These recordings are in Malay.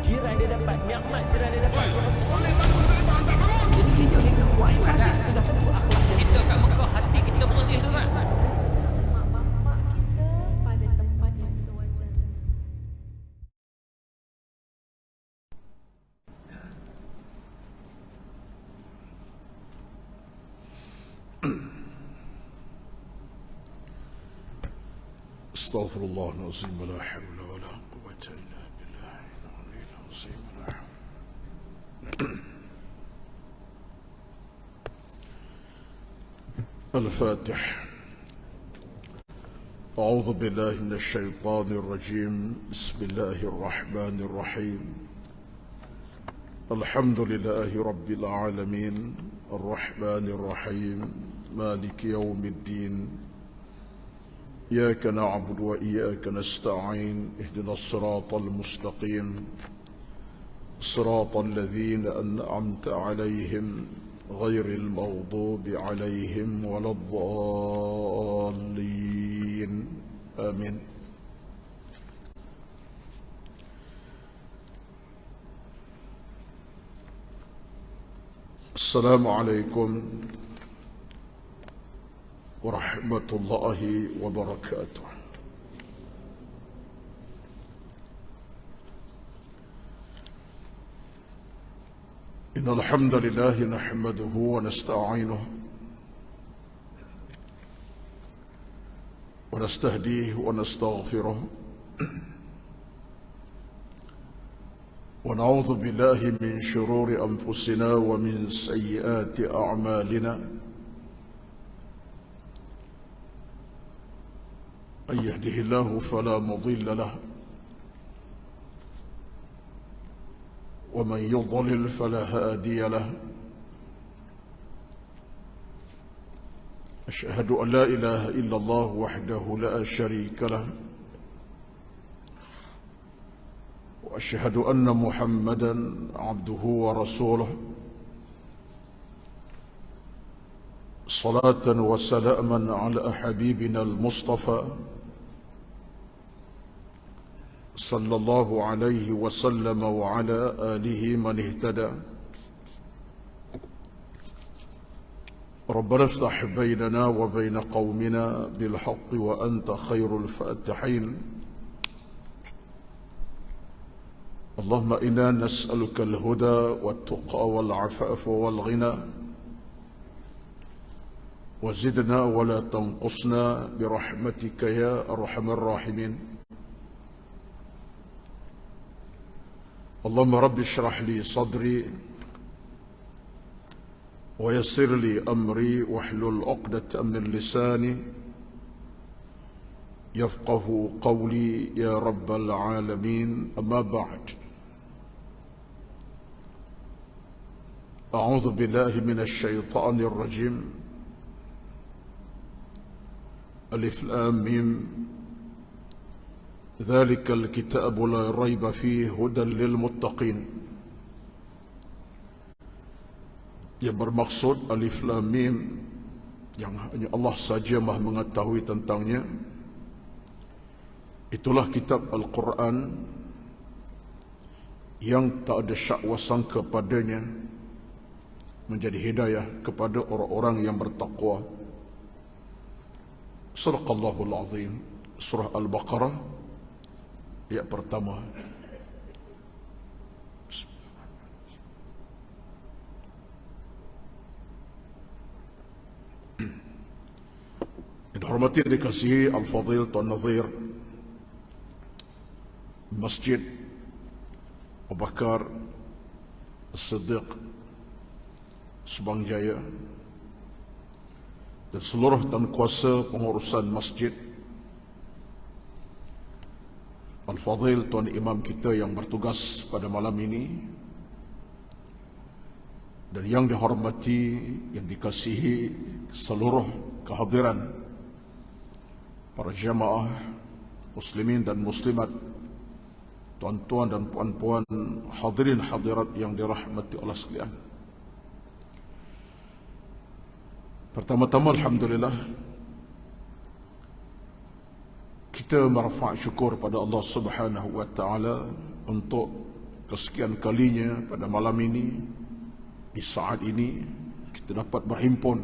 jiran dia dapat, nikmat jiran dia dapat. Jadi kita kuat ibadat. Sudah tentu akhlak dia. Kita kat Mekah hati kita bersih tu kan. Mak bapak kita pada tempat yang sewajarnya. Astaghfirullahaladzim wa la hawla wa la quwwata illa billah al-aliyyil azim. الفاتح. أعوذ بالله من الشيطان الرجيم. بسم الله الرحمن الرحيم. الحمد لله رب العالمين الرحمن الرحيم مالك يوم الدين. إياك نعبد وإياك نستعين. اهدنا الصراط المستقيم صراط الذين أنعمت عليهم غير المغضوب عليهم ولا الضالين آمين. السلام عليكم ورحمة الله وبركاته. إن الحمد لله نحمده ونستعينه ونستهديه ونستغفره ونعوذ بالله من شرور أنفسنا ومن سيئات أعمالنا. من يهده الله فلا مضل له ومن يضلل فلا هادي له. أشهد أن لا إله إلا الله وحده لا شريك له وأشهد أن محمدا عبده ورسوله صلاة وسلاما على حبيبنا المصطفى صلى الله عليه وسلم وعلى آله من اهتدى. ربنا افتح بيننا وبين قومنا بالحق وأنت خير الفاتحين. اللهم إنا نسألك الهدى والتقى والعفاف والغنى وزدنا ولا تنقصنا برحمتك يا أرحم الراحمين. اللهم رب اشرح لي صدري ويسر لي أمري واحلل عقدة من لساني يفقه قولي يا رب العالمين. أما بعد، أعوذ بالله من الشيطان الرجيم. ألف لام ميم ذلك الكتاب لا ريب فيه هدى للمتقين. Yang bermaksud Alif Lam Mim yang hanya Allah saja Maha mengetahui tentangnya, itulah kitab Al-Quran yang tak ada syak wa sangka padanya, menjadi hidayah kepada orang-orang yang bertakwa. Sadaqallahul Azim. Surah Al-Baqarah ayat pertama. Yang dihormati dan dikasihi Al-Fadhil Tuan Nazir Masjid Abu Bakar As-Siddiq Subang Jaya dan seluruh tuan kuasa pengurusan masjid, Al-Fadhil Tuan Imam kita yang bertugas pada malam ini, dan yang dihormati, yang dikasihi seluruh kehadiran para jamaah muslimin dan muslimat, tuan-tuan dan puan-puan, hadirin hadirat yang dirahmati Allah sekalian. Pertama-tama, alhamdulillah, kita merafak syukur pada Allah Subhanahu wa taala untuk kesekian kalinya pada malam ini, di saat ini kita dapat berhimpun,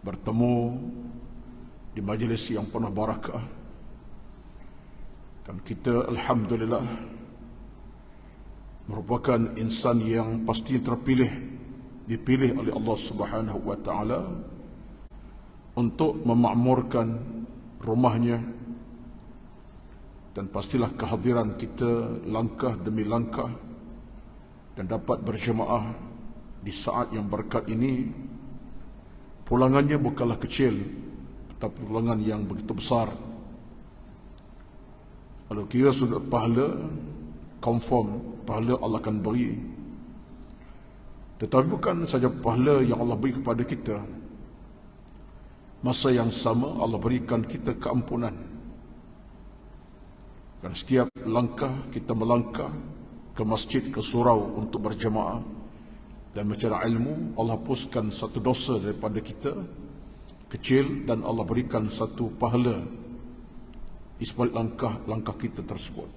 bertemu di majlis yang penuh barakah. Dan kita alhamdulillah merupakan insan yang pasti terpilih, dipilih oleh Allah Subhanahu wa taala untuk memakmurkan rumahnya. Dan pastilah kehadiran kita langkah demi langkah dan dapat berjemaah di saat yang berkat ini, pulangannya bukanlah kecil, tetapi pulangan yang begitu besar. Kalau kira sudah pahala, confirm pahala Allah akan beri. Tetapi bukan saja pahala yang Allah beri kepada kita, masa yang sama Allah berikan kita keampunan. Dan setiap langkah kita melangkah ke masjid, ke surau untuk berjemaah dan mencari ilmu, Allah hapuskan satu dosa daripada kita kecil dan Allah berikan satu pahala di sebalik langkah kita tersebut.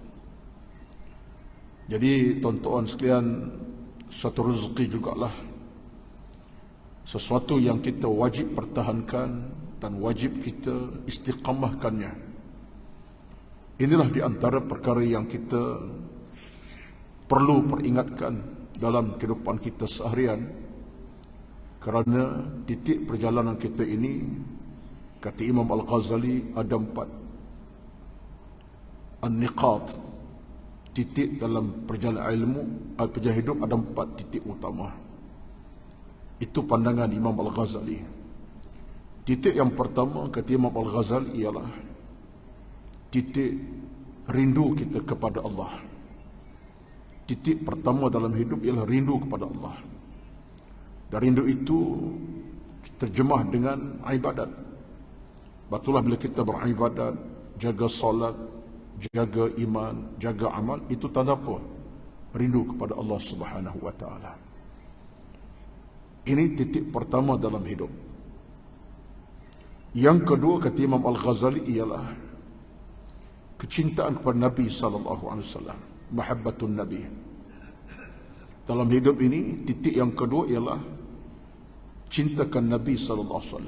Jadi tuan-tuan sekalian, satu rezeki jugalah, sesuatu yang kita wajib pertahankan dan wajib kita istiqamahkannya. Inilah di antara perkara yang kita perlu peringatkan dalam kehidupan kita seharian, kerana titik perjalanan kita ini, kata Imam Al-Ghazali, ada 4 an-niqat, titik dalam perjalanan ilmu, perjalanan hidup ada 4 titik utama. Itu pandangan Imam Al-Ghazali. Titik yang pertama, kata Imam Al-Ghazali, ialah titik rindu kita kepada Allah. Titik pertama dalam hidup ialah rindu kepada Allah. Dan rindu itu terjemah dengan ibadat. Betullah bila kita beribadat, jaga solat, jaga iman, jaga amal, itu tanda apa? Rindu kepada Allah Subhanahu wa taala. Ini titik pertama dalam hidup. Yang kedua, kata Imam Al-Ghazali, ialah kecintaan kepada Nabi SAW, mahabbatun Nabi. Dalam hidup ini, titik yang kedua ialah cintakan Nabi SAW,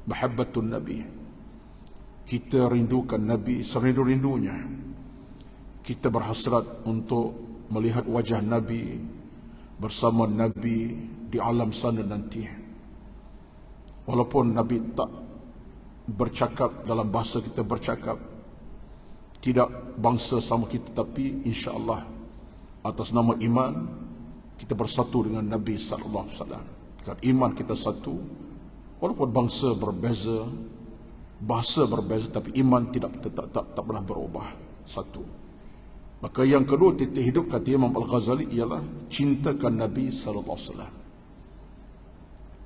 mahabbatun Nabi. Kita rindukan Nabi serindu-rindunya. Kita berhasrat untuk melihat wajah Nabi, bersama Nabi di alam sana nanti. Walaupun Nabi tak bercakap dalam bahasa kita bercakap, tidak bangsa sama kita, tapi insya-Allah atas nama iman kita bersatu dengan Nabi sallallahu alaihi wasallam. Kerana iman kita satu, walaupun bangsa berbeza, bahasa berbeza, tapi iman tak pernah berubah, satu. Maka yang kedua titik hidup, kata Imam Al-Ghazali, ialah cintakan Nabi sallallahu alaihi wasallam.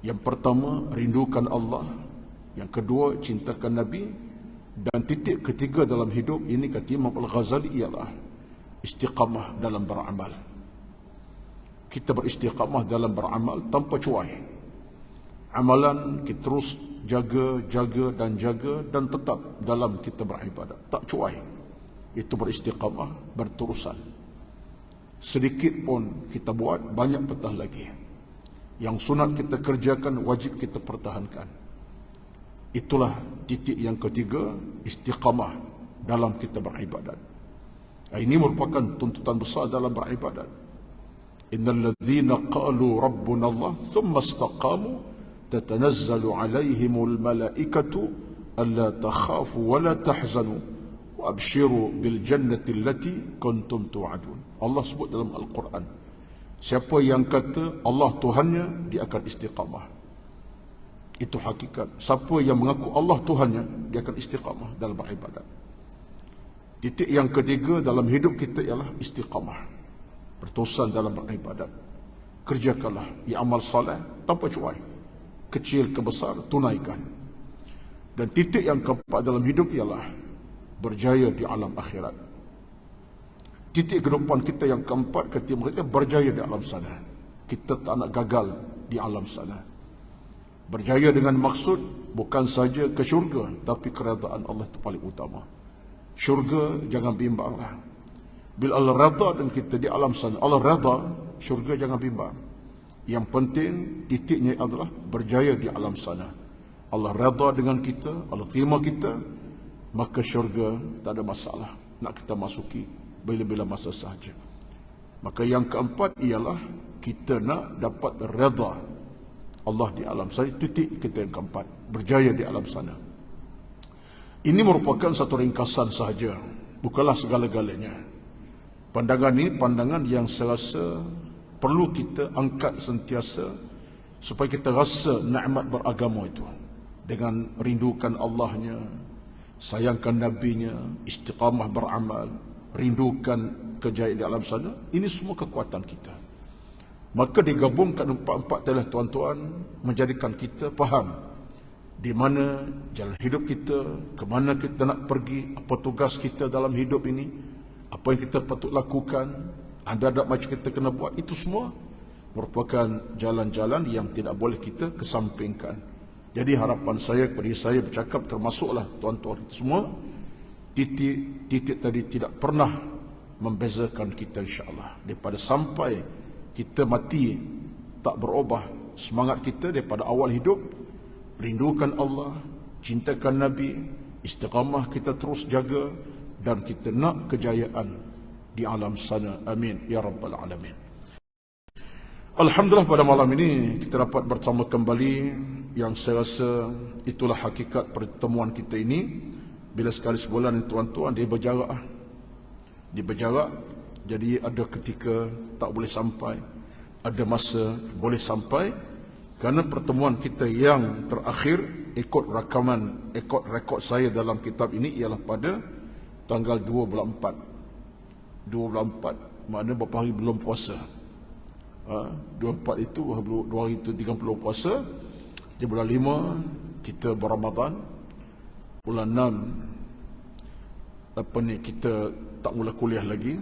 Yang pertama, rindukan Allah. Yang kedua, cintakan Nabi. Dan titik ketiga dalam hidup ini, kata Imam Al-Ghazali, ialah istiqamah dalam beramal. Kita beristiqamah dalam beramal tanpa cuai. Amalan kita terus jaga dan tetap dalam kita beribadat, tak cuai. Itu beristiqamah, berterusan. Sedikit pun kita buat, banyak petah lagi. Yang sunat kita kerjakan, wajib kita pertahankan. Itulah titik yang ketiga, istiqamah dalam kita beribadat. Ini merupakan tuntutan besar dalam beribadat. Innal ladzina qalu rabbuna Allah thumma istaqamu tatanazzalu alaihimul malaikatu alla takhafu wa la tahzanu wa abshiru bil jannati allati kuntum tu'adun. Allah sebut dalam Al-Quran, siapa yang kata Allah Tuhannya, dia akan istiqamah. Itu hakikat. Siapa yang mengaku Allah Tuhannya, dia akan istiqamah dalam beribadat. Titik yang ketiga dalam hidup kita ialah istiqamah, berterusan dalam beribadat. Kerjakanlah ya amal soleh tanpa cuai, kecil ke besar, tunaikan. Dan titik yang keempat dalam hidup ialah berjaya di alam akhirat. Titik kehidupan kita yang keempat, ketika mereka berjaya di alam sana, kita tak nak gagal di alam sana. Berjaya dengan maksud bukan saja ke syurga, tapi keredaan Allah itu paling utama. Syurga jangan bimbanglah. Bila Allah redha dan kita di alam sana, Allah redha, syurga jangan bimbang. Yang penting titiknya adalah berjaya di alam sana. Allah redha dengan kita, Allah terima kita, maka syurga tak ada masalah. Nak kita masuki bila-bila masa sahaja. Maka yang keempat ialah kita nak dapat redha Allah di alam sana. Titik kita yang keempat, berjaya di alam sana. Ini merupakan satu ringkasan sahaja, bukanlah segala-galanya. Pandangan ini pandangan yang saya rasa perlu kita angkat sentiasa supaya kita rasa nikmat beragama itu. Dengan rindukan Allahnya, sayangkan Nabi-Nya, istiqamah beramal, rindukan kejayaan di alam sana. Ini semua kekuatan kita. Maka digabungkan empat-empat telah tuan-tuan menjadikan kita faham di mana jalan hidup kita, ke mana kita nak pergi, apa tugas kita dalam hidup ini, apa yang kita patut lakukan, ada macam kita kena buat. Itu semua merupakan jalan-jalan yang tidak boleh kita kesampingkan. Jadi harapan saya kepada saya bercakap, termasuklah tuan-tuan semua, titik tadi tidak pernah membezakan kita, insya-Allah. Daripada sampai kita mati tak berubah semangat kita daripada awal hidup, rindukan Allah, cintakan Nabi, istiqamah kita terus jaga, dan kita nak kejayaan di alam sana. Amin ya rabbal alamin. Alhamdulillah, pada malam ini kita dapat bersama kembali, yang saya rasa itulah hakikat pertemuan kita ini. Bila sekali sebulan tuan-tuan dia berjarak, jadi ada ketika tak boleh sampai, ada masa boleh sampai. Kerana pertemuan kita yang terakhir ikut rakaman, ikut rekod saya dalam kitab ini ialah pada tanggal 2 bulan 4. 2 bulan 4 maknanya beberapa hari belum puasa. 24 itu 2 hari itu 30 puasa. Di bulan 5 kita berramadan. Bulan 6 kita tak mula kuliah lagi.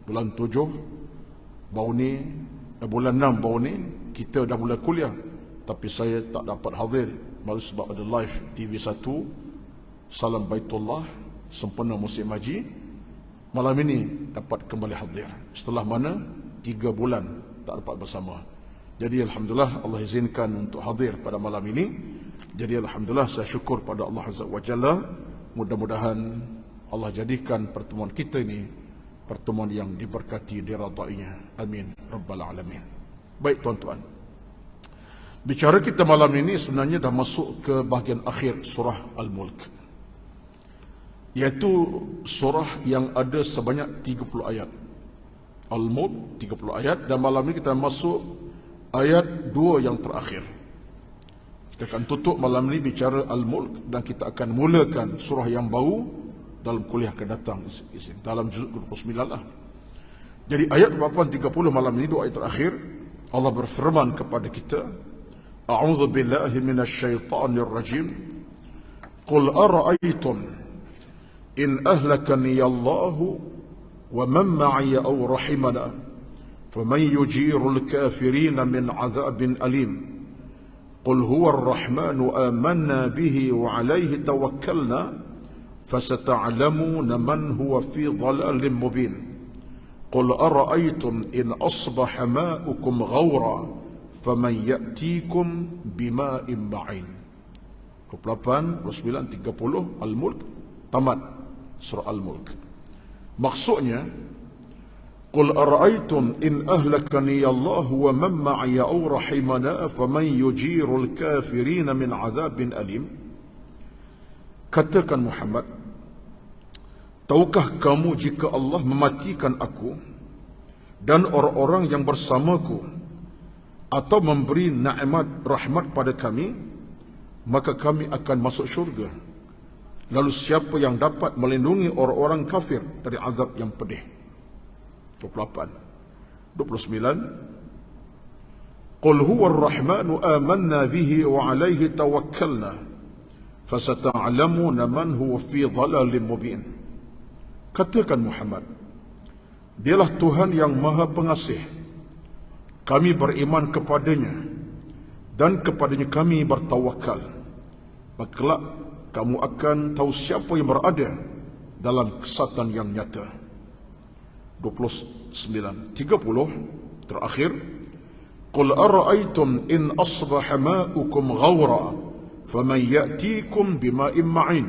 Bulan 7 baru ni, bulan 6 baru ni kita dah mula kuliah. Tapi saya tak dapat hadir malu sebab ada live TV1 Salam Baitullah sempena musim haji. Malam ini dapat kembali hadir, setelah mana 3 bulan tak dapat bersama. Jadi alhamdulillah Allah izinkan untuk hadir pada malam ini. Jadi alhamdulillah saya syukur pada Allah Azza wa Jalla. Mudah-mudahan Allah jadikan pertemuan kita ini pertemuan yang diberkati, diradainya. Amin rabbal alamin. Baik tuan-tuan, bicara kita malam ini sebenarnya dah masuk ke bahagian akhir surah Al-Mulk, iaitu surah yang ada sebanyak 30 ayat. Al-Mulk 30 ayat, dan malam ini kita masuk ayat 2 yang terakhir. Kita akan tutup malam ini bicara Al-Mulk, dan kita akan mulakan surah yang baru dalam kuliah akan datang, dalam juzuk 29 lah. Jadi ayat 8-30 malam ini, 2 ayat terakhir, Allah berfirman kepada kita, A'udzu billahi minasyaitonir rajim. Qul ara'aytum in ahlakani Allahu wa man ma'iya aw rahimana faman yujirul kafirina min 'adzabin alim. Qul huwa ar-rahmanu amanna bihi wa 'alayhi tawakkalna fasata'lamuna man huwa fi dhalalin mubin. Qul ara'aytum in asbaha ma'ukum ghawra faman ya'tikum bima'in ma'in. 28, 29, 30 Al-Mulk tamat surah Al-Mulk. Maksudnya, Qul ara'aytum in ahlakani Allah wa man ma'iya aw rahimana faman yujirul kafirina min 'adzabin alim. Katakan Muhammad, tahukah kamu jika Allah mematikan aku dan orang-orang yang bersamaku, atau memberi nikmat rahmat pada kami, maka kami akan masuk syurga. Lalu siapa yang dapat melindungi orang-orang kafir dari azab yang pedih? 28, 29. Qul huwa ar-rahmanu amanna bihi wa 'alayhi tawakkalna fasata'lamuna man huwa fi dhalalin mubin. Katakan Muhammad, dialah Tuhan yang Maha Pengasih, kami beriman kepadanya dan kepadanya kami bertawakal. Maka kelak kamu akan tahu siapa yang berada dalam kesesatan yang nyata. 29. 30 terakhir, Qul ara'aytum in asbaha ma'ukum ghawra faman ya'tikum bima'in ma'in.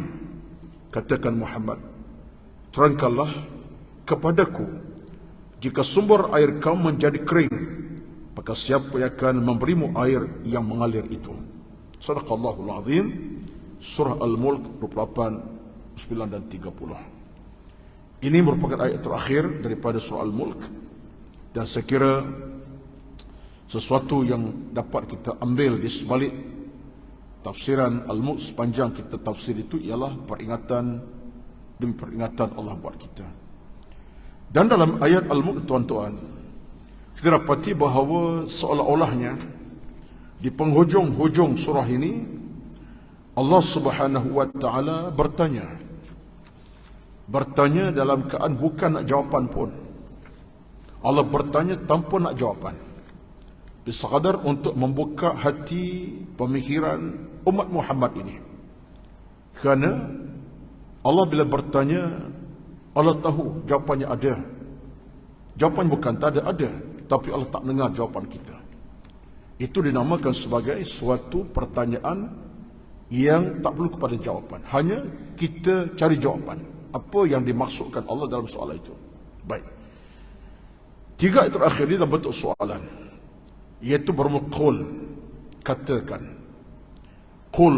Katakan Muhammad, terangkanlah kepadaku, jika sumber air kamu menjadi kering, maka siapa yang akan memberimu air yang mengalir itu. Sadaqallahul azim. Surah Al-Mulk 28, 9 dan 30. Ini merupakan ayat terakhir daripada surah Al-Mulk, dan saya kira sesuatu yang dapat kita ambil di sebalik tafsiran Al-Mulk sepanjang kita tafsir itu ialah peringatan demi peringatan Allah buat kita. Dan dalam ayat Al-Mulk, tuan-tuan, kita dapati bahawa seolah-olahnya di penghujung-hujung surah ini Allah Subhanahu wa taala bertanya dalam keadaan bukan nak jawapan pun. Allah bertanya tanpa nak jawapan, sekadar untuk membuka hati pemikiran umat Muhammad ini. Kerana Allah bila bertanya, Allah tahu jawapannya ada. Jawapan bukan tak ada, tapi Allah tak dengar jawapan kita. Itu dinamakan sebagai suatu pertanyaan yang tak perlu kepada jawapan. Hanya kita cari jawapan. Apa yang dimaksudkan Allah dalam soalan itu. Baik. 3 ayat terakhir ini dalam bentuk soalan. Iaitu bermula qul, katakan. Qul,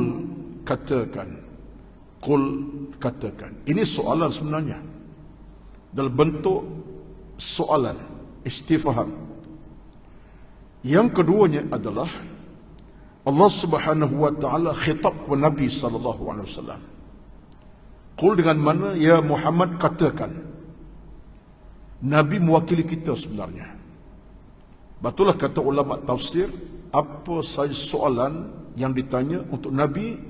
katakan. Qul, katakan. Ini soalan sebenarnya. Dalam bentuk soalan, istifham. Yang keduanya adalah Allah Subhanahu wa taala khitab kepada Nabi sallallahu alaihi wasallam. Qul dengan mana, ya Muhammad, katakan. Nabi mewakili kita sebenarnya. Betullah kata ulama tafsir, apa saja soalan yang ditanya untuk Nabi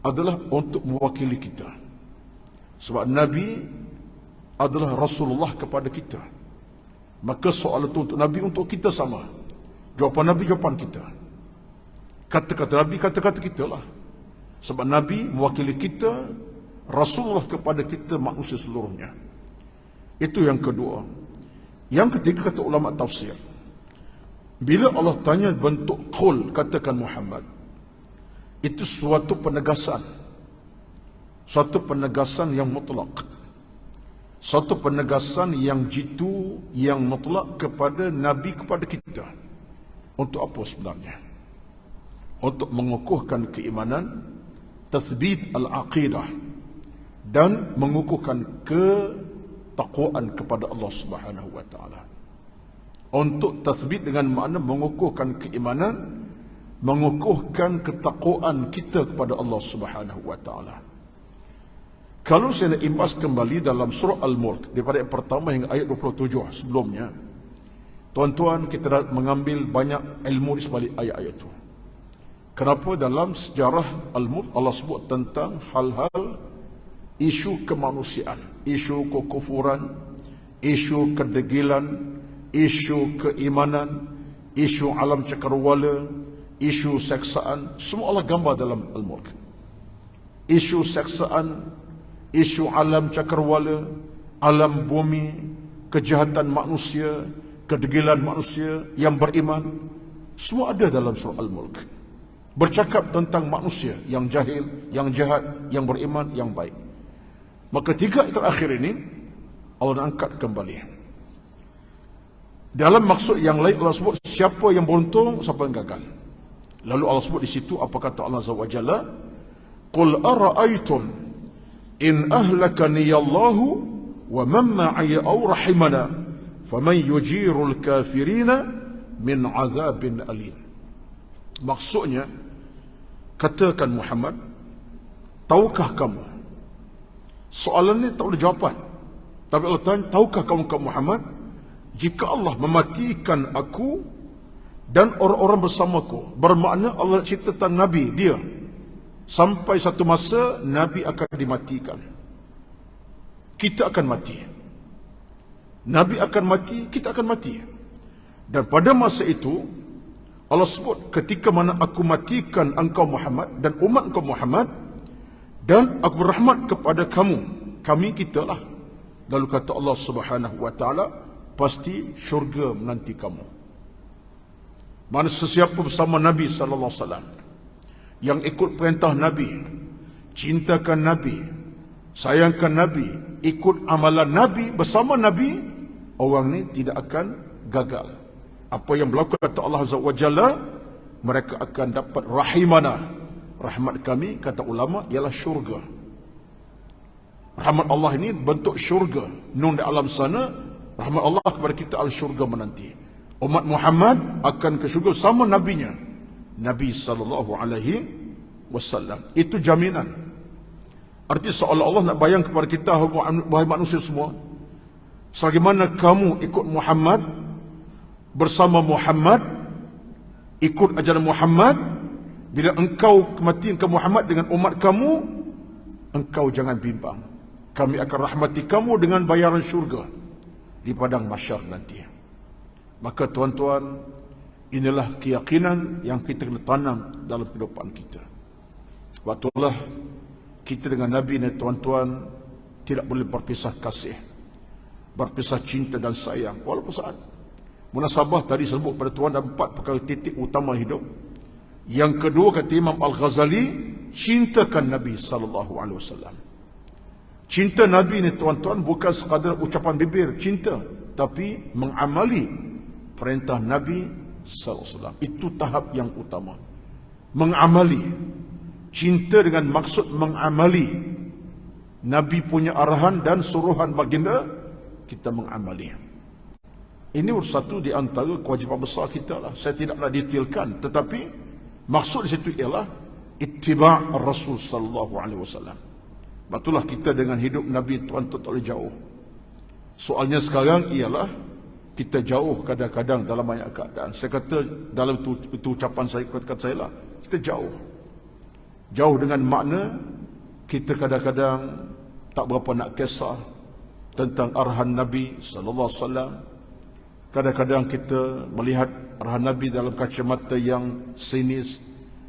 adalah untuk mewakili kita. Sebab Nabi adalah Rasulullah kepada kita. Maka soalan itu untuk Nabi, untuk kita sama. Jawapan Nabi, jawapan kita. Kata-kata Nabi, kata-kata kita lah. Sebab Nabi mewakili kita, Rasulullah kepada kita, manusia seluruhnya. Itu yang kedua. Yang ketiga, kata ulama tafsir, bila Allah tanya bentuk qul, katakan Muhammad, itu suatu penegasan. Suatu penegasan yang mutlak. Suatu penegasan yang jitu, yang mutlak kepada Nabi, kepada kita. Untuk apa sebenarnya? Untuk mengukuhkan keimanan, tathbit al-aqidah, dan mengukuhkan ketakwaan kepada Allah Subhanahu wa taala. Untuk tathbit dengan makna mengukuhkan keimanan, mengukuhkan ketakwaan kita kepada Allah Subhanahu wa taala. Kalau saya nak imbas kembali dalam surah Al-Mulk daripada ayat pertama hingga ayat 27 sebelumnya, tuan-tuan, kita dah mengambil banyak ilmu di sebalik ayat-ayat itu. Kenapa dalam sejarah Al-Mulk Allah sebut tentang hal-hal isu kemanusiaan, isu kekufuran, isu kedegilan, isu keimanan, isu alam cakrawala, isu seksaan, semua Allah gambar dalam Al-Mulk. Isu seksaan, isu alam cakrawala, alam bumi, kejahatan manusia, kedegilan manusia yang beriman, semua ada dalam surah Al-Mulk. Bercakap tentang manusia yang jahil, yang jahat, yang beriman, yang baik. Maka 3 ayat terakhir ini Allah angkat kembali. Dalam maksud yang lain Allah sebut siapa yang beruntung, siapa yang gagal. Lalu Allah sebut di situ apa kata Allah Azza wa Jalla, Qul ara'aytum in ahlakani Allahu wa man ma'iya aw rahimana faman yujirul kafirina min azabin alim. Maksudnya, katakan Muhammad, tahukah kamu? Soalan ini tak boleh jawapan. Tapi Allah tanya, tahukah kamu Muhammad, jika Allah mematikan aku dan orang-orang bersamaku, bermakna Allah cerita tentang Nabi dia, sampai satu masa Nabi akan dimatikan. Kita akan mati. Nabi akan mati, kita akan mati. Dan pada masa itu Allah sebut, ketika mana aku matikan engkau Muhammad dan umat engkau Muhammad, dan aku berrahmat kepada kamu, kami kita lah, Lalu kata Allah Subhanahu wa taala, pasti syurga menanti kamu. Mana sesiapa bersama Nabi sallallahu alaihi wasallam yang ikut perintah Nabi, cintakan Nabi, sayangkan Nabi, ikut amalan Nabi, bersama Nabi, orang ni tidak akan gagal. Apa yang berlaku kata Allah Azza wa Jalla, mereka akan dapat rahimana. Rahmat kami, kata ulama, ialah syurga. Rahmat Allah ini bentuk syurga. Nun di alam sana, rahmat Allah kepada kita al-syurga menanti. Umat Muhammad akan ke syurga sama nabinya, Nabi sallallahu alaihi wasallam. Itu jaminan. Arti seolah-olah nak bayang kepada kita, wahai manusia semua, sebagaimana kamu ikut Muhammad, bersama Muhammad, ikut ajaran Muhammad, bila engkau kematian ke Muhammad dengan umat kamu, engkau jangan bimbang. Kami akan rahmati kamu dengan bayaran syurga di padang mahsyar nanti. Maka tuan-tuan, inilah keyakinan yang kita kena tanam dalam kehidupan kita. Sebab itulah kita dengan Nabi ni tuan-tuan tidak boleh berpisah kasih, berpisah cinta dan sayang. Walaupun saat munasabah tadi sebut pada tuan, ada 4 perkara titik utama hidup. Yang kedua kata Imam Al-Ghazali, cintakan Nabi SAW. Cinta Nabi ni tuan-tuan bukan sekadar ucapan bibir cinta, tapi mengamali perintah Nabi SAW. Itu tahap yang utama. Mengamali. Cinta dengan maksud mengamali Nabi punya arahan dan suruhan baginda, kita mengamali. Ini satu di antara kewajipan besar kita lah. Saya tidak nak detailkan, tetapi maksud di situ ialah ittiba' Rasul sallallahu alaihi wasallam. Betulah kita dengan hidup Nabi tuan-tuan tak boleh jauh. Soalnya sekarang ialah kita jauh kadang-kadang dalam banyak keadaan. Saya kata dalam itu ucapan saya, kata saya lah, kita jauh. Jauh dengan makna kita kadang-kadang tak berapa nak kisah tentang arahan Nabi sallallahu alaihi wasallam. Kadang-kadang kita melihat arahan Nabi dalam kacamata yang sinis,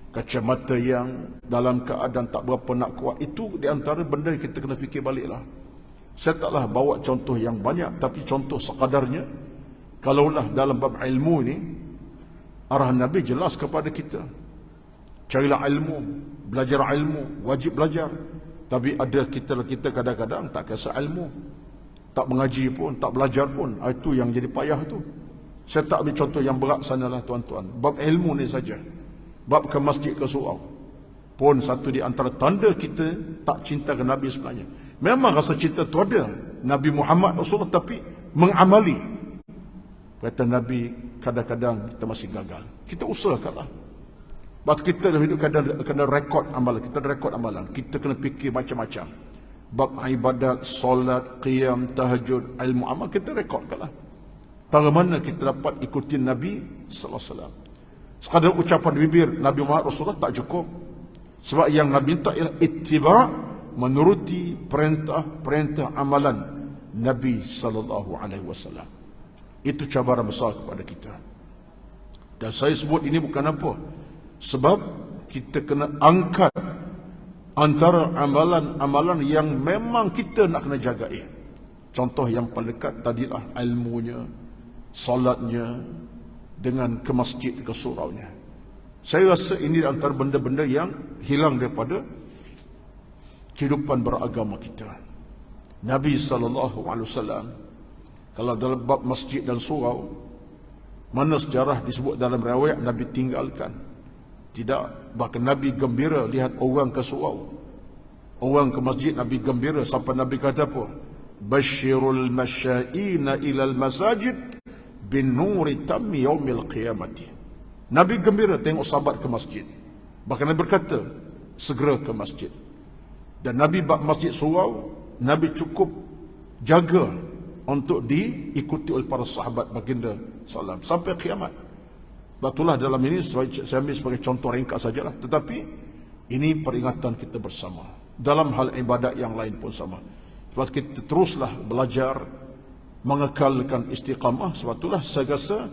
kacamata yang dalam keadaan tak berapa nak kuat. Itu di antara benda yang kita kena fikir baliklah. Saya taklah bawa contoh yang banyak, tapi contoh sekadarnya. Kalaulah dalam bab ilmu ni, arahan Nabi jelas kepada kita. Carilah ilmu, belajar ilmu, wajib belajar. Tapi ada kita kadang-kadang tak kisah ilmu, tak mengaji pun, tak belajar pun. Itu yang jadi payah tu. Saya tak ambil contoh yang berat sanalah tuan-tuan. Bab ilmu ni saja. Bab ke masjid ke surau pun satu di antara tanda kita tak cinta ke Nabi sebenarnya. Memang rasa cinta tu ada, Nabi Muhammad Rasulullah, tapi mengamali. Kata Nabi, kadang-kadang kita masih gagal. Kita usahakanlah. Sebab kita dalam hidup kena rekod amalan. Kita ada rekod amalan. Kita kena fikir macam-macam. Bab ibadat, solat, qiyam, tahajud, ilmu amal, kita rekodkanlah. Bagaimana kita dapat ikutin Nabi sallallahu alaihi wasallam. Sekadar ucapan bibir Nabi Muhammad Rasulullah tak cukup. Sebab yang Nabi minta ialah ittiba', menuruti perintah amalan Nabi sallallahu alaihi wasallam. Itu cabaran besar kepada kita. Dan saya sebut ini bukan apa, sebab kita kena angkat antara amalan-amalan yang memang kita nak kena jagai. Contoh yang paling dekat tadilah ilmunya, solatnya, dengan ke masjid, ke suraunya. Saya rasa ini antara benda-benda yang hilang daripada kehidupan beragama kita. Nabi SAW, kalau dalam bab masjid dan surau, mana sejarah disebut dalam riwayat Nabi tinggalkan. Tidak, bahkan Nabi gembira lihat orang ke surau, orang ke masjid, Nabi gembira sampai Nabi kata apa? Basyirul masyaina ilal masajid bin nuri tammi yaumil qiyamati. Nabi gembira tengok sahabat ke masjid. Bahkan Nabi berkata, segera ke masjid. Dan Nabi bab masjid surau, Nabi cukup jaga untuk diikuti oleh para sahabat baginda sallam sampai kiamat. Batulah dalam ini saya ambil sebagai contoh ringkas sajalah, tetapi ini peringatan kita bersama. Dalam hal ibadat yang lain pun sama. Sebab kita teruslah belajar mengekalkan istiqamah. Sebab itulah saya rasa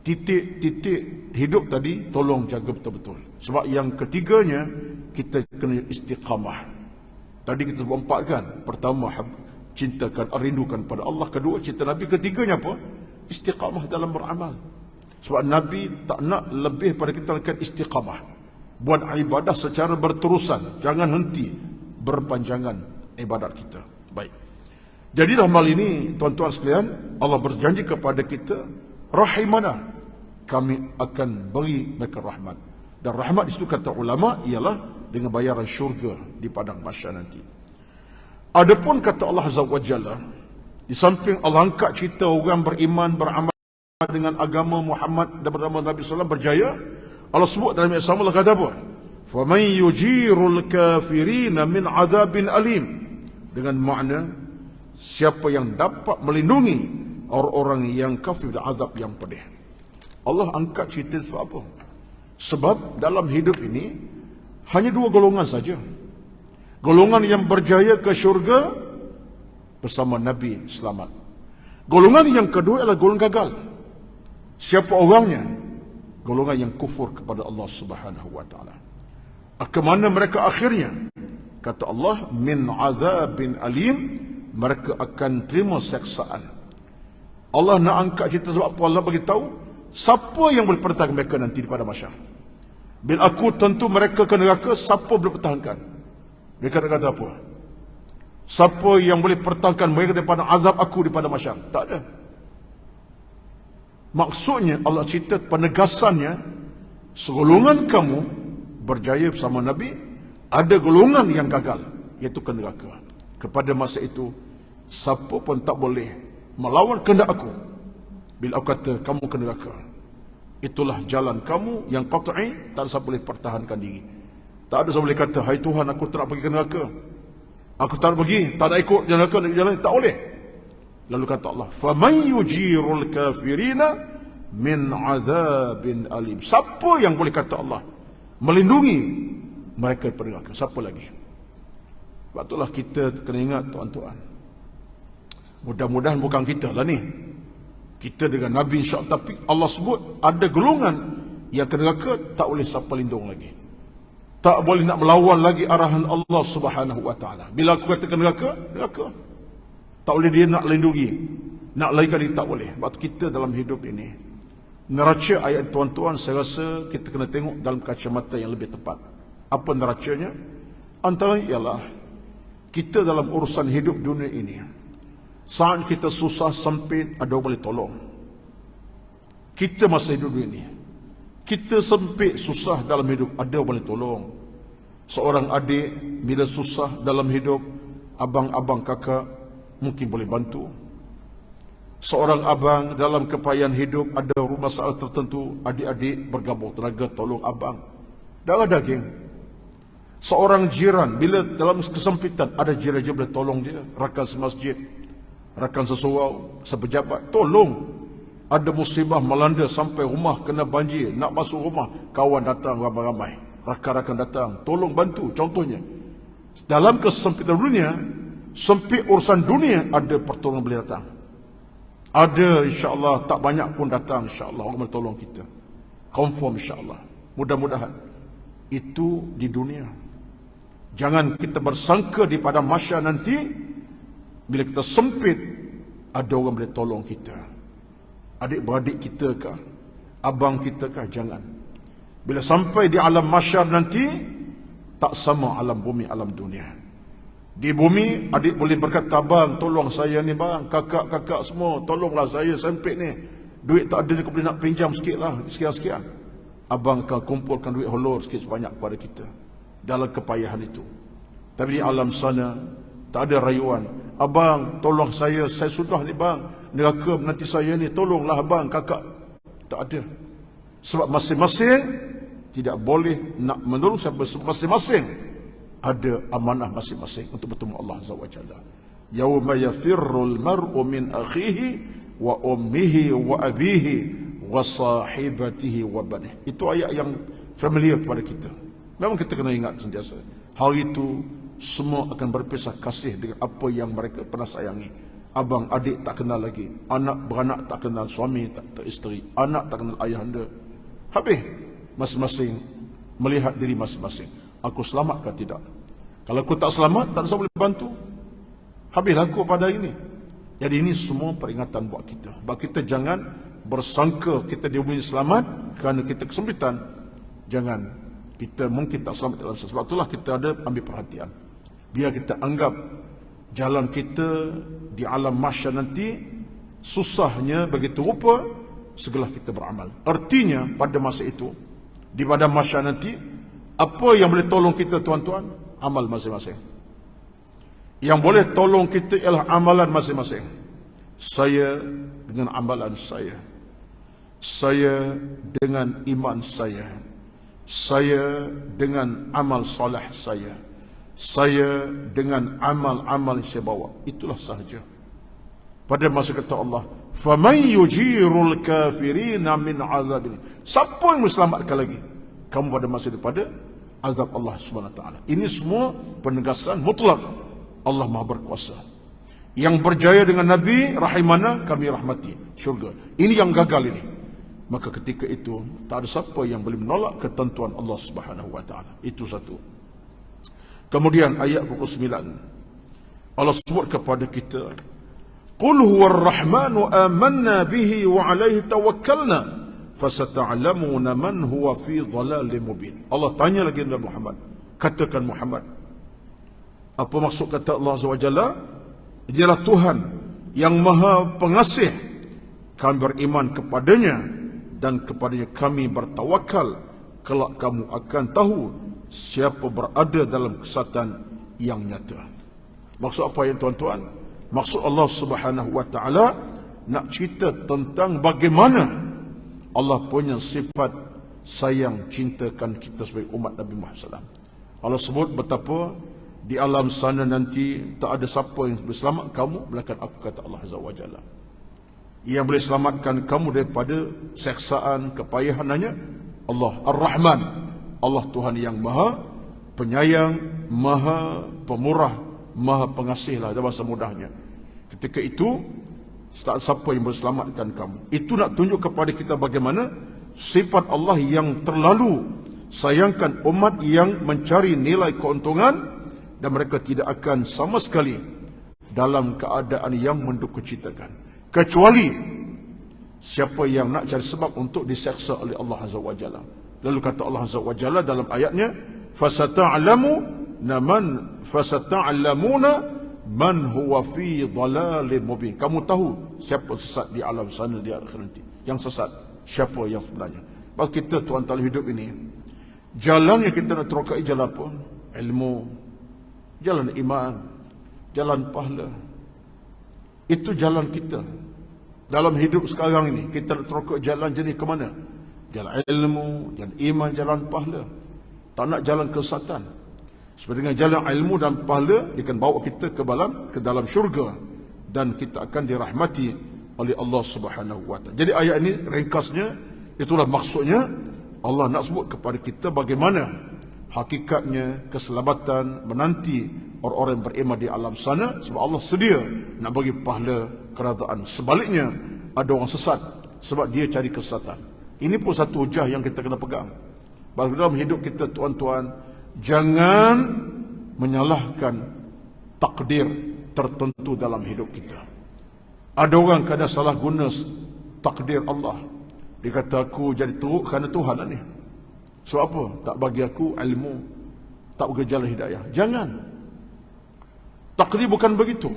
titik-titik hidup tadi tolong jaga betul-betul. Sebab yang ketiganya kita kena istiqamah. Tadi kita berempat kan. Pertama cintakan, rindukan pada Allah. Kedua, cinta Nabi. Ketiganya apa? Istiqamah dalam beramal. Sebab Nabi tak nak lebih pada kita akan istiqamah. Buat ibadah secara berterusan. Jangan henti berpanjangan ibadat kita. Baik. Jadi dalam hal ini, tuan-tuan sekalian, Allah berjanji kepada kita, rahimana, kami akan beri mereka rahmat. Dan rahmat di situ kata ulama ialah dengan bayaran syurga di padang mahsyar nanti. Adapun kata Allah Azza wa Jalla, di samping Allah angkat cerita orang beriman, beramal dengan agama Muhammad dan beramal Nabi SAW berjaya, Allah sebut dalam ayat sama, Allah kata apa? فَمَنْ يُجِيرُ الْكَافِرِينَ مِنْ عَذَابٍ أَلِيمٍ. Dengan makna, siapa yang dapat melindungi orang-orang yang kafir dari azab yang pedih. Allah angkat cerita sebab apa? Sebab dalam hidup ini hanya dua golongan saja. Golongan yang berjaya ke syurga bersama Nabi selamat. Golongan yang kedua adalah golongan gagal. Siapa orangnya? Golongan yang kufur kepada Allah Subhanahu wa taala. Kemana mereka akhirnya? Kata Allah, min azabin alim, mereka akan terima seksaan. Allah nak angkat cerita sebab apa? Allah beritahu siapa yang boleh pertahankan mereka nanti di pada mahsyar. Bila aku tentu mereka ke neraka, siapa boleh pertahankan? Mereka nak kata apa? Siapa yang boleh pertahankan mereka daripada azab aku di pada mahsyar? Tak ada. Maksudnya Allah cerita penegasannya, segolongan kamu berjaya bersama Nabi, ada golongan yang gagal, iaitu ke neraka. Kepada masa itu, siapa pun tak boleh melawan kehendak aku. Bila aku kata kamu ke neraka, itulah jalan kamu yang qat'i, tak ada siapa boleh pertahankan diri. Tak ada siapa boleh kata, hai Tuhan, aku tak nak pergi ke neraka, aku tak nak pergi, tak nak ikut neraka, jalan tak boleh. Lalu kata Allah, faman yujirul kafirina min azabin alim. Siapa yang boleh kata Allah melindungi mereka daripada neraka? Siapa lagi? Sebab itulah kita kena ingat, tuan-tuan, mudah-mudahan bukan kita lah ni, kita dengan Nabi insya-Allah, tapi Allah sebut ada golongan yang ke neraka, tak boleh siapa lindung lagi, tak boleh nak melawan lagi arahan Allah Subhanahu wa taala. Bila aku kata ke neraka, neraka. Tak boleh dia nak lindungi, nak larikan diri, tak boleh. Sebab kita dalam hidup ini, neraca ayat tuan-tuan, saya rasa kita kena tengok dalam kacamata yang lebih tepat. Apa neracanya? Antara ialah kita dalam urusan hidup dunia ini, saat kita susah sempit, ada orang boleh tolong. Kita masa hidup dunia ini, kita sempit susah dalam hidup, ada orang boleh tolong. Seorang adik bila susah dalam hidup, abang-abang kakak mungkin boleh bantu. Seorang abang dalam kepayahan hidup, ada rumah masalah tertentu, adik-adik bergabung tenaga tolong abang. Darah daging. Seorang jiran bila dalam kesempitan, ada jiran je boleh tolong dia, rakan semasjid, rakan sesurau, sepejabat, tolong. Ada musibah melanda sampai rumah kena banjir, nak masuk rumah, kawan datang ramai-ramai, rakan-rakan datang, tolong bantu. Contohnya, dalam kesempitan dunia, sempit urusan dunia, ada pertolongan boleh datang. Ada insya-Allah, tak banyak pun datang, insya-Allah orang boleh tolong kita. Confirm insya-Allah. Mudah-mudahan itu di dunia. Jangan kita bersangka di pada mahsyar nanti, bila kita sempit, ada orang boleh tolong kita. Adik-beradik kita kah? Abang kita kah? Jangan. Bila sampai di alam mahsyar nanti, tak sama alam bumi, alam dunia. Di bumi, adik boleh berkata, abang tolong saya ni bang, kakak-kakak semua, tolonglah saya sempit ni, duit tak ada ni, aku boleh nak pinjam sikit lah, sekian-sekian. Abang akan kumpulkan duit holor sikit sebanyak kepada kita dalam kepayahan itu. Tapi di alam sana tak ada rayuan, abang tolong saya sudah ni bang, neraka nanti saya ni, tolonglah abang, kakak. Tak ada. Sebab masing-masing tidak boleh nak menolong siapa, masing-masing ada amanah masing-masing untuk bertemu Allah Azza wa Jalla. Yauma yafirrul mar'u min akhihi wa ummihi wa abihi wa sahibatihi wa banihi. Itu ayat yang familiar kepada kita. Memang kita kena ingat sentiasa. Hari itu semua akan berpisah kasih dengan apa yang mereka pernah sayangi. Abang adik tak kenal lagi, anak beranak tak kenal, suami tak isteri, anak tak kenal ayahanda. Habis masing-masing melihat diri masing-masing. Aku selamat ke tidak? Kalau aku tak selamat, tak ada siapa boleh bantu. Habis laku pada ini. Jadi ini semua peringatan buat kita. Bahawa kita jangan bersangka kita di bumi selamat kerana kita kesempitan. Jangan. Kita mungkin tak selamat dalam sebab itulah kita ada ambil perhatian. Biar kita anggap jalan kita di alam mahsyar nanti susahnya begitu rupa segala kita beramal. Artinya pada masa itu, di padang mahsyar nanti, apa yang boleh tolong kita tuan-tuan? Amal masing-masing. Yang boleh tolong kita ialah amalan masing-masing. Saya dengan amalan saya. Saya dengan iman saya. Saya dengan amal soleh saya. Saya dengan amal-amal yang saya bawa. Itulah sahaja. Pada masa kata Allah, "Faman yujirul kafirina min azabin." Siapa yang diselamatkan lagi kamu pada masa itu pada azab Allah Subhanahu wa taala. Ini semua penegasan mutlak Allah Maha berkuasa. Yang berjaya dengan Nabi rahimana kami rahmati syurga. Ini yang gagal ini. Maka ketika itu tak ada siapa yang boleh menolak ketentuan Allah Subhanahu wa taala. Itu satu. Kemudian ayat 29 Allah sebut kepada kita, "Qul huwar rahmanu amanna bihi wa alaihi tawakkalna fasata'lamuna man huwa fi dhalalin mubin." Allah tanya lagi Nabi Muhammad, katakan Muhammad, apa maksud kata Allah Azza wa Jalla? Dialah Tuhan yang Maha Pengasih. Kami beriman kepadanya dan kepadanya kami bertawakal. Kelak kamu akan tahu siapa berada dalam kesesatan yang nyata. Maksud apa yang tuan-tuan? Maksud Allah Subhanahu wa taala nak cerita tentang bagaimana Allah punya sifat sayang cintakan kita sebagai umat Nabi Muhammad SAW. Allah sebut betapa di alam sana nanti tak ada siapa yang boleh selamat kamu melainkan aku, kata Allah Azza wa Jalla. Yang boleh selamatkan kamu daripada seksaan, kepayahan hanya Allah Ar-Rahman. Allah Tuhan yang Maha Penyayang, Maha Pemurah, Maha Pengasih lah dalam bahasa mudahnya. Ketika itu tak ada siapa yang boleh selamatkan kamu. Itu nak tunjuk kepada kita bagaimana sifat Allah yang terlalu sayangkan umat yang mencari nilai keuntungan dan mereka tidak akan sama sekali dalam keadaan yang menduka-citakan, kecuali siapa yang nak cari sebab untuk diseksa oleh Allah Azza wa Jalla. Lalu kata Allah Azza wa Jalla dalam ayatnya, fasata'lamuna man huwa fi dhalalin mubin. Kamu tahu siapa sesat di alam sana di akhirat nanti. Yang sesat, siapa yang sebenarnya. Bagi kita tuan-tuan hidup ini, jalan yang kita nak terokai jalan apa? Ilmu, jalan iman, jalan pahala. Itu jalan kita. Dalam hidup sekarang ini, kita nak terokai jalan jenis ke mana? Jalan ilmu, jalan iman, jalan pahala. Tak nak jalan kesesatan. Seperti dengan jalan ilmu dan pahala, dia akan bawa kita ke dalam syurga. Dan kita akan dirahmati oleh Allah Subhanahu wa taala. Jadi ayat ini ringkasnya, itulah maksudnya Allah nak sebut kepada kita bagaimana hakikatnya keselamatan menanti orang-orang yang beriman di alam sana. Sebab Allah sedia nak bagi pahala kerajaan. Sebaliknya, ada orang sesat sebab dia cari kesesatan. Ini pun satu hujah yang kita kena pegang. Bahawa dalam hidup kita tuan-tuan, jangan menyalahkan takdir tertentu dalam hidup kita. Ada orang kadang salah guna takdir Allah. Dia kata aku jadi teruk kerana Tuhan lah ni. Sebab apa? Tak bagi aku ilmu, tak bagi jalan hidayah. Jangan. Takdir bukan begitu.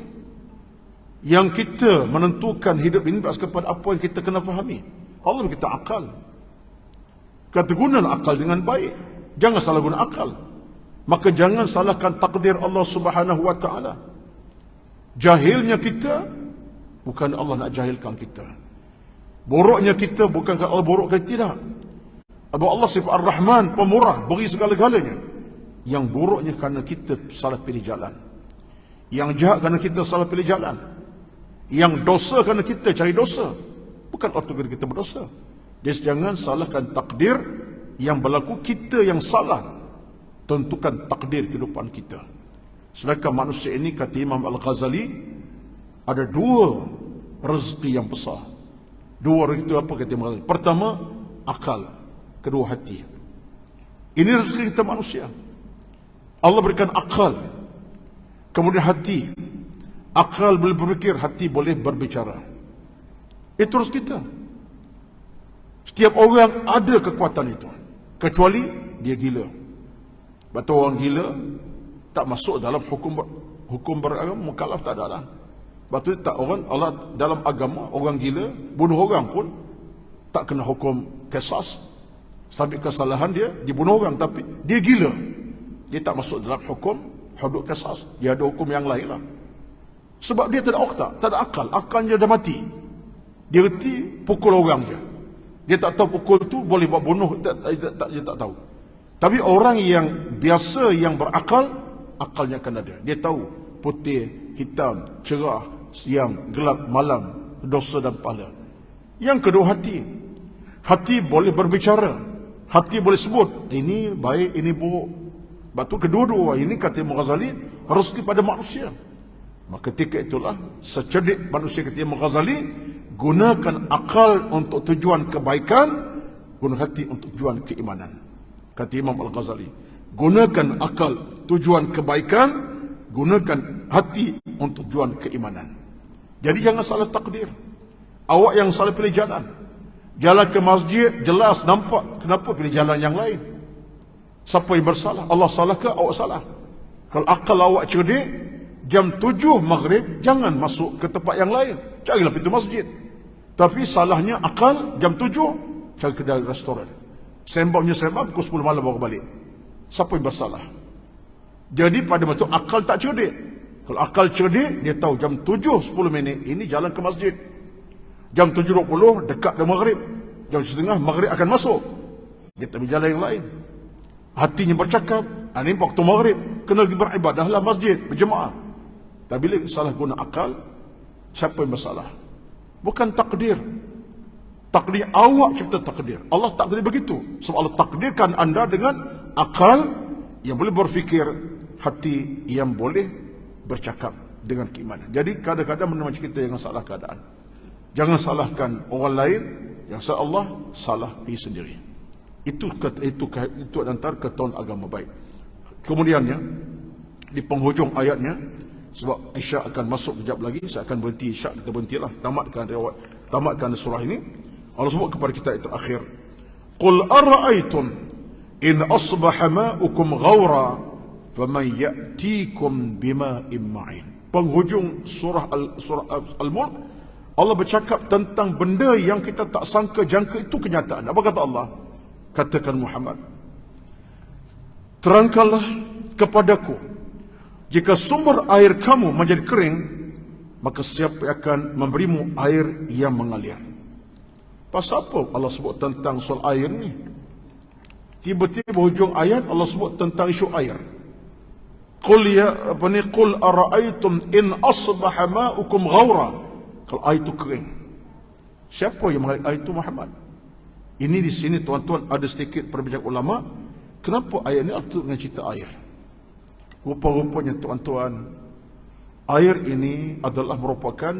Yang kita menentukan hidup ini berdasarkan kepada apa yang kita kena fahami. Allah beri kita akal. Kata gunalah akal dengan baik. Jangan salah guna akal. Maka jangan salahkan takdir Allah Subhanahu wa taala. Jahilnya kita bukan Allah nak jahilkan kita. Buruknya kita bukan Allah burukkan tidak. Allah sifat Ar-Rahman, Pemurah, beri segala-galanya. Yang buruknya kerana kita salah pilih jalan. Yang jahat kerana kita salah pilih jalan. Yang dosa kerana kita cari dosa. Bukan otomatik kita berdosa. Jadi jangan salahkan takdir yang berlaku, kita yang salah tentukan takdir kehidupan kita. Sedangkan manusia ini, kata Imam Al-Ghazali, ada dua rezeki yang besar. Dua rezeki itu apa kata Imam Al-Ghazali? Pertama, akal. Kedua, hati. Ini rezeki kita manusia. Allah berikan akal, kemudian hati. Akal boleh berfikir, hati boleh berbicara. Itu terus kita. Setiap orang ada kekuatan itu, kecuali dia gila. Betul, orang gila tak masuk dalam hukum beragama, mukallaf tak ada lah. Betul tak, orang Allah dalam agama, orang gila bunuh orang pun tak kena hukum qisas. Sabit kesalahan dia dibunuh orang, tapi dia gila, dia tak masuk dalam hukum hudud qisas. Dia ada hukum yang lain lah. Sebab dia tak ada otak, tak ada akal. Akalnya dah mati. Dia reti pukul orang je. Dia tak tahu pukul tu boleh buat bunuh, dia tak tahu. Tapi orang yang biasa, yang berakal, akalnya akan ada. Dia tahu putih, hitam, cerah, siang, gelap, malam, dosa dan pahala. Yang kedua, hati. Hati boleh berbicara. Hati boleh sebut, ini baik, ini buruk. Batu kedua-dua ini, kata Imam Ghazali, rezeki pada manusia. Maka ketika itulah secerdik manusia, kata Imam Ghazali, gunakan akal untuk tujuan kebaikan, guna hati untuk tujuan keimanan. Kata Imam Al-Ghazali, gunakan akal tujuan kebaikan, gunakan hati untuk tujuan keimanan. Jadi jangan salah takdir. Awak yang salah pilih jalan. Jalan ke masjid jelas nampak, kenapa pilih jalan yang lain? Siapa yang bersalah? Allah salah ke awak salah? Kalau akal awak cerdik, jam 7 maghrib jangan masuk ke tempat yang lain, carilah pintu masjid. Tapi salahnya akal, jam 7 cari kedai restoran, sembangnya sembang, pukul 10 malam baru balik. Siapa yang bersalah? Jadi pada masa itu akal tak cerdik. Kalau akal cerdik, dia tahu jam 7:10 ini jalan ke masjid. Jam 7:20 dekat dengan maghrib. Jam 7:30 maghrib akan masuk. Dia tak berjalan yang lain. Hatinya bercakap, ini waktu maghrib, kena pergi beribadahlah masjid, berjemaah. Tapi bila salah guna akal, siapa yang bersalah? Bukan takdir. Takdir awak cipta takdir. Allah takdir begitu. Sebab Allah takdirkan anda dengan akal yang boleh berfikir, hati yang boleh bercakap dengan keimanan. Jadi kadang-kadang macam kita yang salah keadaan. Jangan salahkan orang lain, yang salah Allah, salah diri sendiri. Itu antara ketahuan agama baik. Kemudiannya di penghujung ayatnya, sebab Isyak akan masuk kejap lagi, saya akan berhenti Isyak, kita berhentilah, tamatkan surah ini. Allah sebut kepada kita ayat terakhir, qul ara'aytum in asbaha ma'ukum ghawra faman ya'tikum bima'in ma'in. Penghujung surah Al-Mulk, Allah bercakap tentang benda yang kita tak sangka jangka itu kenyataan. Apa kata Allah? Katakan Muhammad, terangkanlah kepadaku, jika sumber air kamu menjadi kering, maka siapa akan memberimu air yang mengalir? Pasal apa Allah sebut tentang soal air ni? Tiba-tiba hujung ayat Allah sebut tentang isu air. Qul ara'aytum in asbaha ma'ukum ghawra. Kalau air itu kering, siapa yang mengalir air itu? Muhammad. Ini di sini tuan-tuan ada sedikit perbincangan ulama, kenapa ayat ini berkaitan dengan cerita air. Rupa-rupanya tuan-tuan, air ini adalah merupakan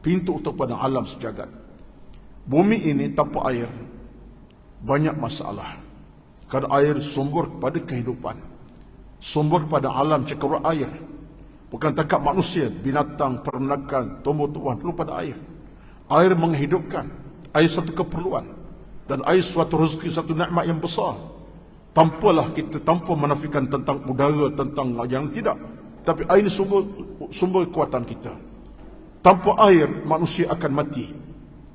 pintu untuk pada alam sejagat. Bumi ini tanpa air banyak masalah. Kerana air sumber kepada kehidupan, sumber kepada alam cakrawala air. Bukan takat manusia, binatang, ternakan, tumbuh-tumbuhan perlu pada air. Air menghidupkan, air satu keperluan, dan air suatu rezeki, satu nikmat yang besar. Tanpa menafikan tentang udara, tentang yang tidak. Tapi air ini sumber kekuatan kita. Tanpa air manusia akan mati.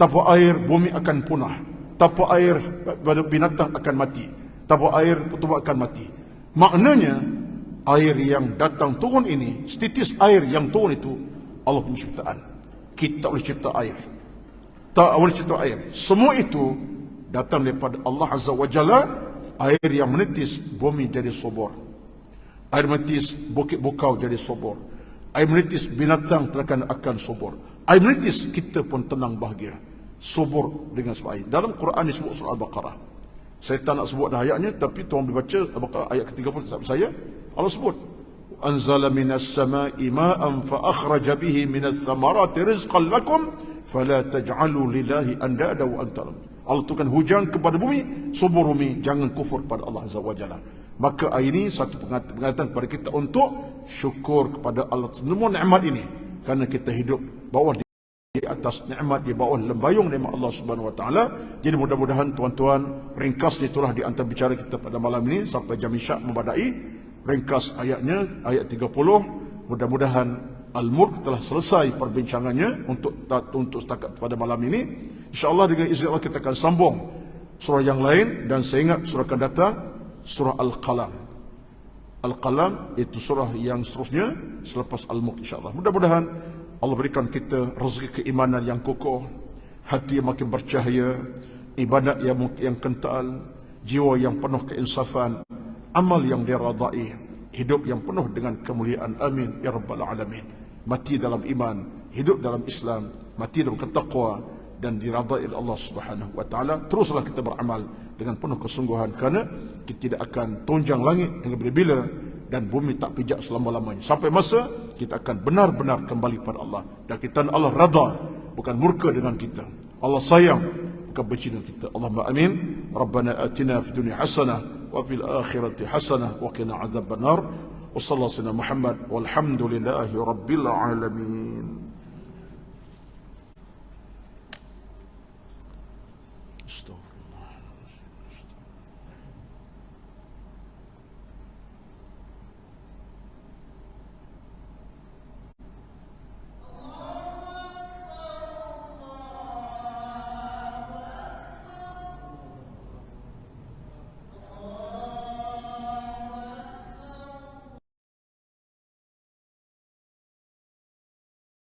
Tanpa air bumi akan punah. Tanpa air binatang akan mati. Tanpa air tumbuh akan mati. Maknanya air yang datang turun ini, setitis air yang turun itu Allah punya ciptaan. Kita boleh cipta air, tak boleh cipta air. Semua itu datang daripada Allah Azza wa Jalla. Air yang menitis bumi jadi subur, air menitis bukit bukau jadi subur, air menitis binatang akan subur, air menitis kita pun tenang bahagia, subur dengan sebab air. Dalam Quran disebut surah Al-Baqarah. Saya tak nak sebut dah ayatnya, tapi tuan boleh baca Al-Baqarah ayat ke-30 sampai saya. Allah sebut, anzala minas sama'i ma'an fa akhraja bihi minas thamarati rizqan lakum fala taj'alu lillahi andada wa antum. Allah turunkan hujan kepada bumi, subur bumi, jangan kufur pada Allah Azza wa Jalla. Maka ini satu pengingatan kepada kita untuk syukur kepada Allah semua nikmat ini, kerana kita hidup bawah di atas nikmat, di bawah lembayung nikmat Allah Subhanahu wa taala. Jadi mudah-mudahan tuan-tuan, ringkasnya itulah di antara bicara kita pada malam ini sampai jam Isyak membadai. Ringkas ayatnya, ayat 30. Mudah-mudahan Al-Mulk telah selesai perbincangannya untuk setakat pada malam ini. InsyaAllah dengan izin Allah kita akan sambung surah yang lain, dan saya ingat surah akan datang surah Al-Qalam. Al-Qalam itu surah yang seterusnya selepas Al-Mulk insyaAllah. Mudah-mudahan Allah berikan kita rezeki keimanan yang kokoh, hati yang makin bercahaya, ibadat yang kental, jiwa yang penuh keinsafan, amal yang diradai, hidup yang penuh dengan kemuliaan. Amin ya rabbal alamin. Mati dalam iman, hidup dalam Islam, mati dalam ketaqwa, dan diradai oleh Allah Subhanahu wa taala. Teruslah kita beramal dengan penuh kesungguhan, kerana kita tidak akan tunjang langit hingga bila-bila, dan bumi tak pijak selama-lamanya. Sampai masa kita akan benar-benar kembali pada Allah, dan kita Allah rada, bukan murka dengan kita. Allah sayang, bukan benci dengan kita. Allahumma amin. Rabbana atina fid dunya hasanah wa fil akhirati hasanah wa qina adzabannar. Wa sallallahu alaihi Muhammad walhamdulillahi rabbil alamin.